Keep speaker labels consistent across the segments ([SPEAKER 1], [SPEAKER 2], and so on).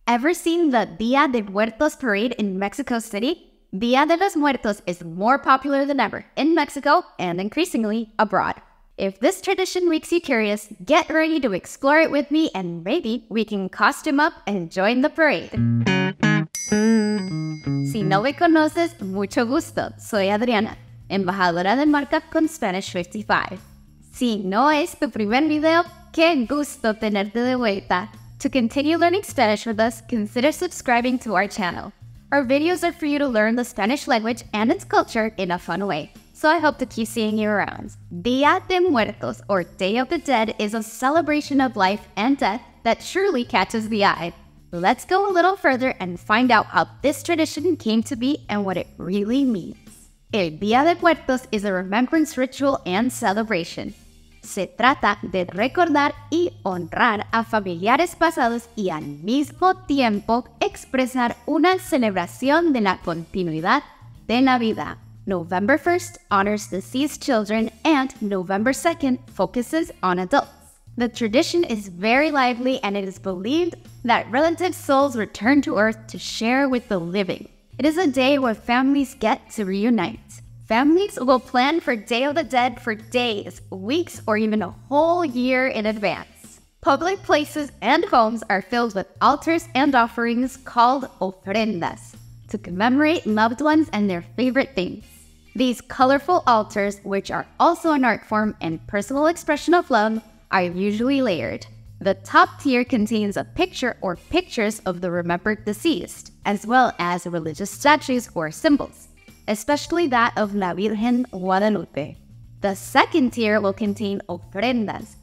[SPEAKER 1] Ever seen the Dia de Muertos parade in Mexico City? Dia de los Muertos is more popular than ever in Mexico and increasingly abroad. If this tradition makes you curious, get ready to explore it with me and maybe we can costume up and join the parade. Si no me conoces, mucho gusto. Soy Adriana, embajadora de marca con Spanish 55. Si no es tu primer video, qué gusto tenerte de vuelta. To continue learning Spanish with us, consider subscribing to our channel. Our videos are for you to learn the Spanish language and its culture in a fun way, so I hope to keep seeing you around. Dia de Muertos, or Day of the Dead, is a celebration of life and death that surely catches the eye. Let's go a little further and find out how this tradition came to be and what it really means. El Dia de Muertos is a remembrance ritual and celebration. Se trata de recordar y honrar a familiares pasados y al mismo tiempo expresar una celebración de la continuidad de la vida. November 1st honors deceased children and November 2nd focuses on adults. The tradition is very lively and it is believed that relative souls return to Earth to share with the living. It is a day where families get to reunite. Families will plan for Day of the Dead for days, weeks, or even a whole year in advance. Public places and homes are filled with altars and offerings called ofrendas to commemorate loved ones and their favorite things. These colorful altars, which are also an art form and personal expression of love, are usually layered. The top tier contains a picture or pictures of the remembered deceased, as well as religious statues or symbols, especially that of La Virgen Guadalupe. The second tier will contain ofrendas.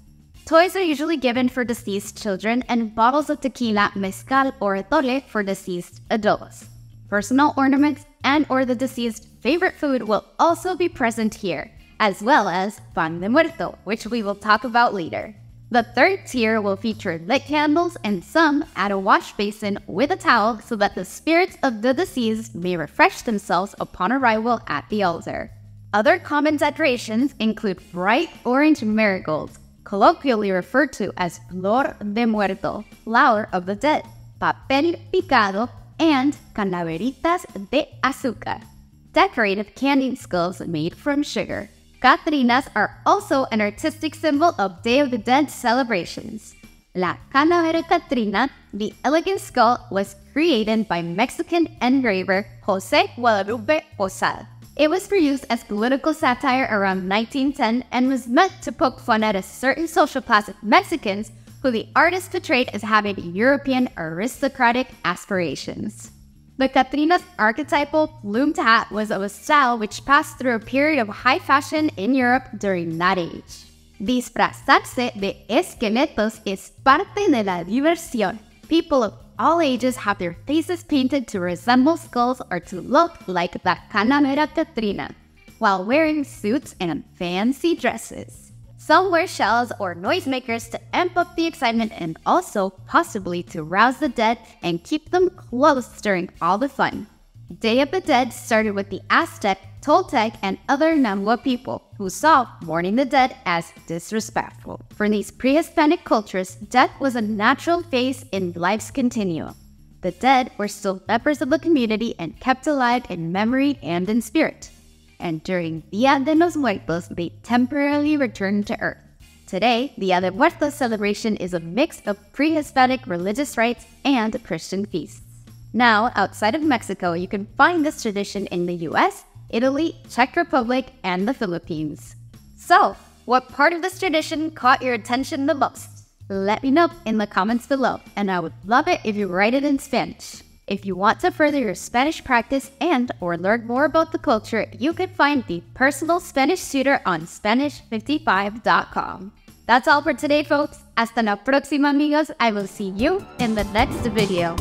[SPEAKER 1] Toys are usually given for deceased children and bottles of tequila, mezcal, or atole for deceased adults. Personal ornaments and or the deceased favorite food will also be present here, as well as pan de muerto, which we will talk about later. The third tier will feature lit candles and some add a wash basin with a towel so that the spirits of the deceased may refresh themselves upon arrival at the altar. Other common decorations include bright orange marigolds, colloquially referred to as flor de muerto, flower of the dead, papel picado, and calaveritas de azúcar, decorative candy skulls made from sugar. Catrinas are also an artistic symbol of Day of the Dead celebrations. La Calavera Catrina, the elegant skull, was created by Mexican engraver Jose Guadalupe Posada. It was for use as political satire around 1910 and was meant to poke fun at a certain social class of Mexicans who the artist portrayed as having European aristocratic aspirations. The Catrina's archetypal plumed hat was of a style which passed through a period of high fashion in Europe during that age. Disfrazarse de esqueletos es parte de la diversión. People of all ages have their faces painted to resemble skulls or to look like the Calavera Catrina, while wearing suits and fancy dresses. Some wear shells or noisemakers to amp up the excitement and also possibly to rouse the dead and keep them close during all the fun. Day of the Dead started with the Aztec, Toltec, and other Nahua people who saw mourning the dead as disrespectful. For these pre-Hispanic cultures, death was a natural phase in life's continuum. The dead were still members of the community and kept alive in memory and in spirit. And during Dia de los Muertos, they temporarily returned to Earth. Today, Dia de Muertos celebration is a mix of pre-Hispanic religious rites and Christian feasts. Now, outside of Mexico, you can find this tradition in the US, Italy, Czech Republic, and the Philippines. So, what part of this tradition caught your attention the most? Let me know in the comments below, and I would love it if you write it in Spanish. If you want to further your Spanish practice and or learn more about the culture, you can find the personal Spanish tutor on Spanish55.com. That's all for today, folks. Hasta la próxima, amigos. I will see you in the next video.